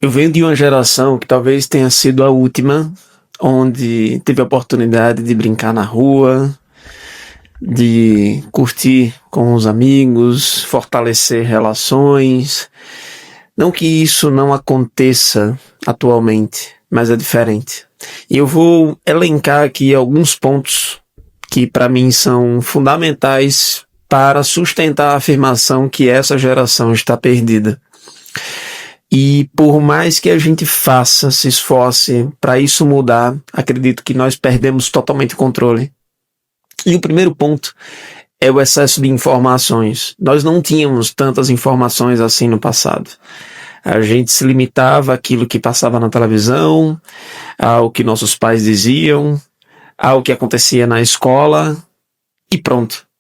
Eu venho de uma geração que talvez tenha sido a última, onde teve a oportunidade de brincar na rua, de curtir com os amigos, fortalecer relações. Não que isso não aconteça atualmente, mas é diferente. E eu vou elencar aqui alguns pontos que para mim são fundamentais para sustentar a afirmação que essa geração está perdida. E por mais que a gente faça, se esforce para isso mudar, acredito que nós perdemos totalmente o controle. E o primeiro ponto é o excesso de informações. Nós não tínhamos tantas informações assim no passado. A gente se limitava àquilo que passava na televisão, ao que nossos pais diziam, ao que acontecia na escola e pronto.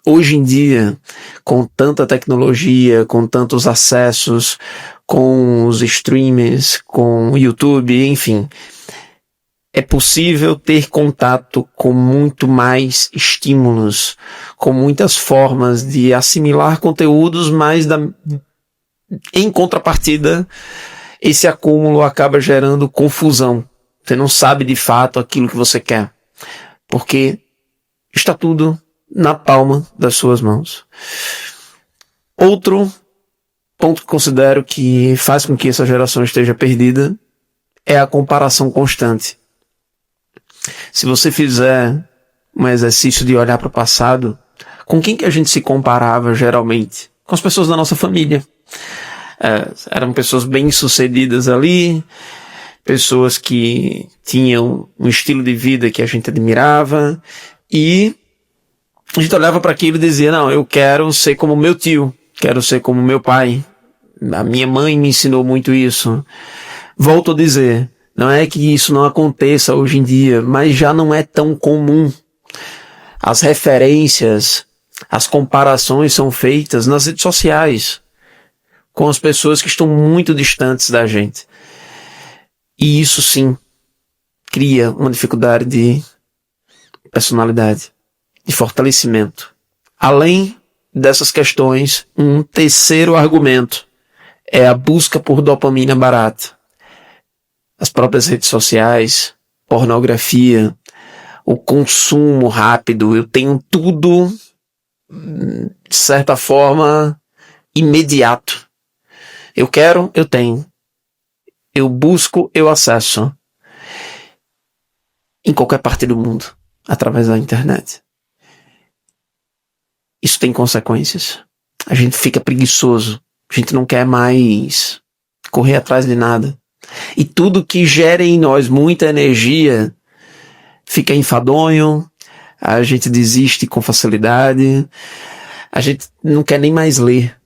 Hoje em dia, com tanta tecnologia, com tantos acessos, com os streamers, com o YouTube, enfim, é possível ter contato com muito mais estímulos, com muitas formas de assimilar conteúdos, mas em contrapartida, esse acúmulo acaba gerando confusão. Você não sabe de fato aquilo que você quer, porque está tudo na palma das suas mãos. Outro ponto que considero que faz com que essa geração esteja perdida é a comparação constante. Se você fizer um exercício de olhar para o passado, com quem que a gente se comparava geralmente? Com as pessoas da nossa família. Eram pessoas bem-sucedidas ali, pessoas que tinham um estilo de vida que a gente admirava, e a gente olhava para aquilo e dizia, não, eu quero ser como meu tio, quero ser como meu pai. A minha mãe me ensinou muito isso. Volto a dizer, não é que isso não aconteça hoje em dia, mas já não é tão comum. As referências, as comparações são feitas nas redes sociais, com as pessoas que estão muito distantes da gente. E isso sim cria uma dificuldade de personalidade, de fortalecimento. Além dessas questões, um terceiro argumento é a busca por dopamina barata. As próprias redes sociais, pornografia, o consumo rápido, eu tenho tudo, de certa forma, imediato. Eu quero, eu tenho. Eu busco, eu acesso. Em qualquer parte do mundo, através da internet. Isso tem consequências. A gente fica preguiçoso. A gente não quer mais correr atrás de nada. E tudo que gera em nós muita energia fica enfadonho, a gente desiste com facilidade, a gente não quer nem mais ler.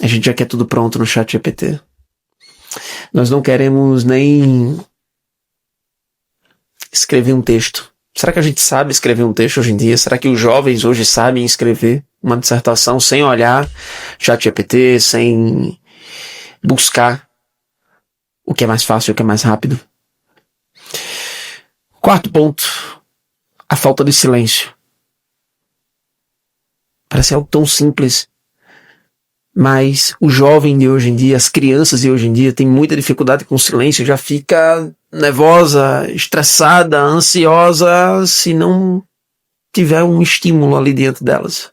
A gente já quer tudo pronto no ChatGPT. Nós não queremos nem escrever um texto. Será que a gente sabe escrever um texto hoje em dia? Será que os jovens hoje sabem escrever uma dissertação sem olhar ChatGPT, sem buscar o que é mais fácil, o que é mais rápido? Quarto ponto, a falta de silêncio. Parece algo tão simples, mas o jovem de hoje em dia, as crianças de hoje em dia têm muita dificuldade com o silêncio, já fica nervosa, estressada, ansiosa se não tiver um estímulo ali diante delas.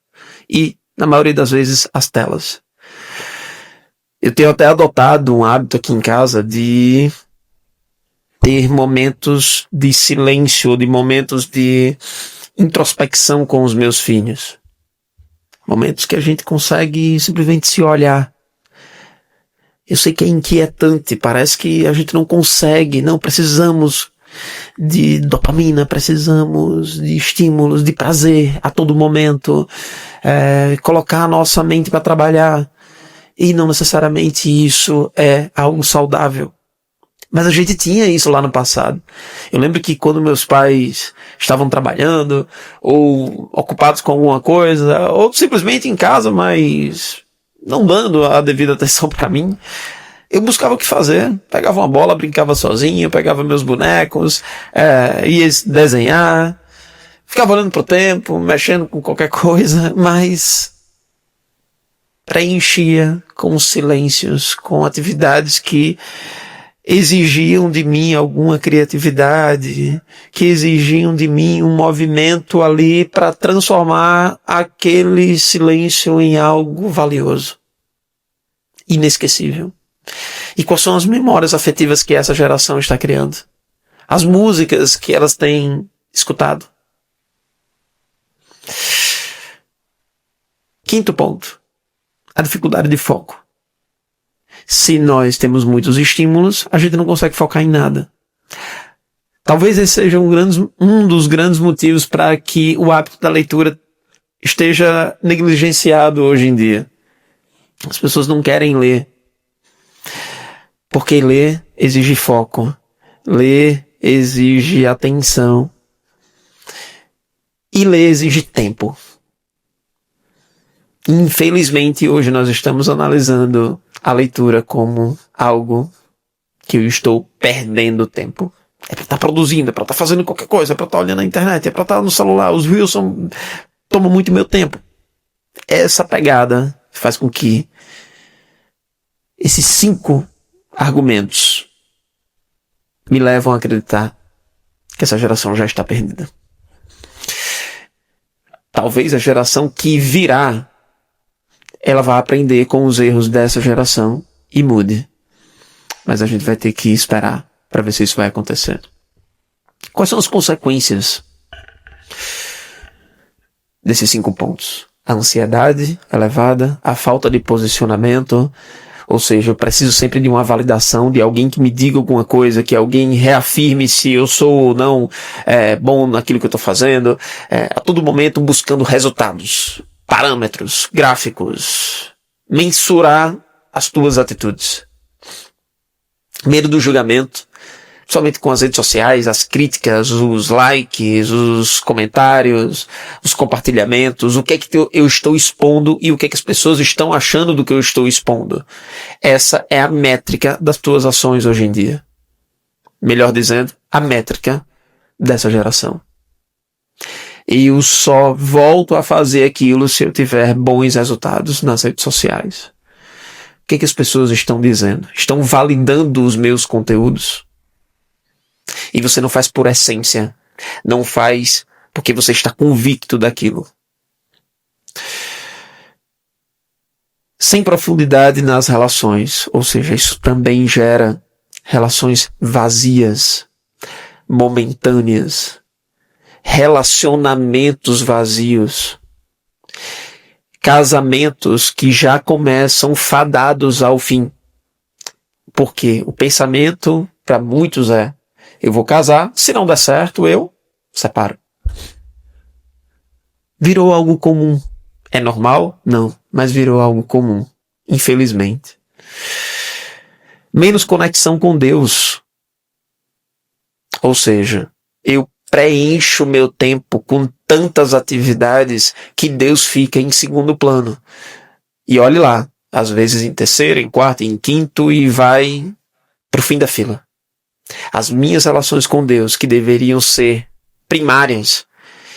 E, na maioria das vezes, as telas. Eu tenho até adotado um hábito aqui em casa de ter momentos de silêncio, de momentos de introspecção com os meus filhos. Momentos que a gente consegue simplesmente se olhar. Eu sei que é inquietante, parece que a gente não consegue, não, precisamos de dopamina, precisamos de estímulos, de prazer a todo momento, colocar a nossa mente para trabalhar, e não necessariamente isso é algo saudável. Mas a gente tinha isso lá no passado. Eu lembro que quando meus pais estavam trabalhando, ou ocupados com alguma coisa, ou simplesmente em casa, mas não dando a devida atenção para mim, eu buscava o que fazer. Pegava uma bola, brincava sozinho, pegava meus bonecos, ia desenhar, ficava olhando pro tempo, mexendo com qualquer coisa, mas preenchia com silêncios, com atividades que exigiam de mim alguma criatividade, que exigiam de mim um movimento ali para transformar aquele silêncio em algo valioso, inesquecível. E quais são as memórias afetivas que essa geração está criando? As músicas que elas têm escutado. Quinto ponto, a dificuldade de foco. Se nós temos muitos estímulos, a gente não consegue focar em nada. Talvez esse seja um dos grandes motivos para que o hábito da leitura esteja negligenciado hoje em dia. As pessoas não querem ler. Porque ler exige foco. Ler exige atenção. E ler exige tempo. Infelizmente, hoje nós estamos analisando a leitura como algo que eu estou perdendo tempo. É para estar produzindo, é para estar fazendo qualquer coisa, é para estar olhando na internet, é para estar no celular. Os reels tomam muito meu tempo. Essa pegada faz com que esses 5 argumentos me levam a acreditar que essa geração já está perdida. Talvez a geração que virá, ela vai aprender com os erros dessa geração e mude. Mas a gente vai ter que esperar para ver se isso vai acontecer. Quais são as consequências desses 5 pontos? A ansiedade elevada, a falta de posicionamento, ou seja, eu preciso sempre de uma validação, de alguém que me diga alguma coisa, que alguém reafirme se eu sou ou não bom naquilo que eu estou fazendo, a todo momento buscando resultados, parâmetros, gráficos, mensurar as tuas atitudes. Medo do julgamento, somente com as redes sociais, as críticas, os likes, os comentários, os compartilhamentos, o que é que eu estou expondo e o que é que as pessoas estão achando do que eu estou expondo. Essa é a métrica das tuas ações hoje em dia. Melhor dizendo, a métrica dessa geração. E eu só volto a fazer aquilo se eu tiver bons resultados nas redes sociais. O que é que as pessoas estão dizendo? Estão validando os meus conteúdos? E você não faz por essência. Não faz porque você está convicto daquilo. Sem profundidade nas relações. Ou seja, isso também gera relações vazias, momentâneas, relacionamentos vazios, casamentos que já começam fadados ao fim. Porque o pensamento, para muitos, eu vou casar, se não der certo, eu separo. Virou algo comum. É normal? Não, mas virou algo comum, infelizmente. Menos conexão com Deus. Ou seja, eu preencho meu tempo com tantas atividades que Deus fica em segundo plano. E olhe lá, às vezes em terceiro, em quarto, em quinto e vai pro fim da fila. As minhas relações com Deus, que deveriam ser primárias,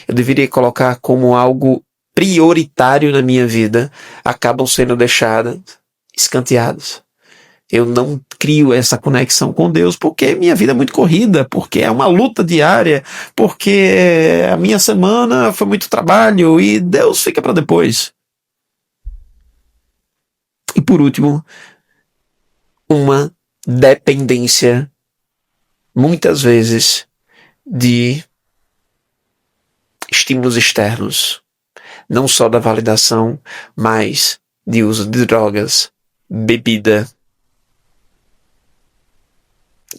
eu deveria colocar como algo prioritário na minha vida, acabam sendo deixadas, escanteadas. Eu não crio essa conexão com Deus porque minha vida é muito corrida, porque é uma luta diária, porque a minha semana foi muito trabalho e Deus fica para depois. E por último, uma dependência, muitas vezes, de estímulos externos. Não só da validação, mas de uso de drogas, bebida.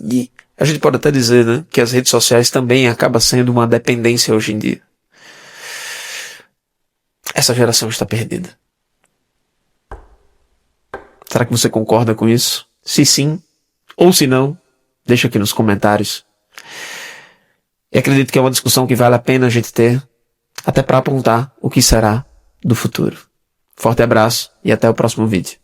E a gente pode até dizer, né, que as redes sociais também acabam sendo uma dependência hoje em dia. Essa geração está perdida. Será que você concorda com isso? Se sim, ou se não, deixa aqui nos comentários. E acredito que é uma discussão que vale a pena a gente ter, até para apontar o que será do futuro. Forte abraço e até o próximo vídeo.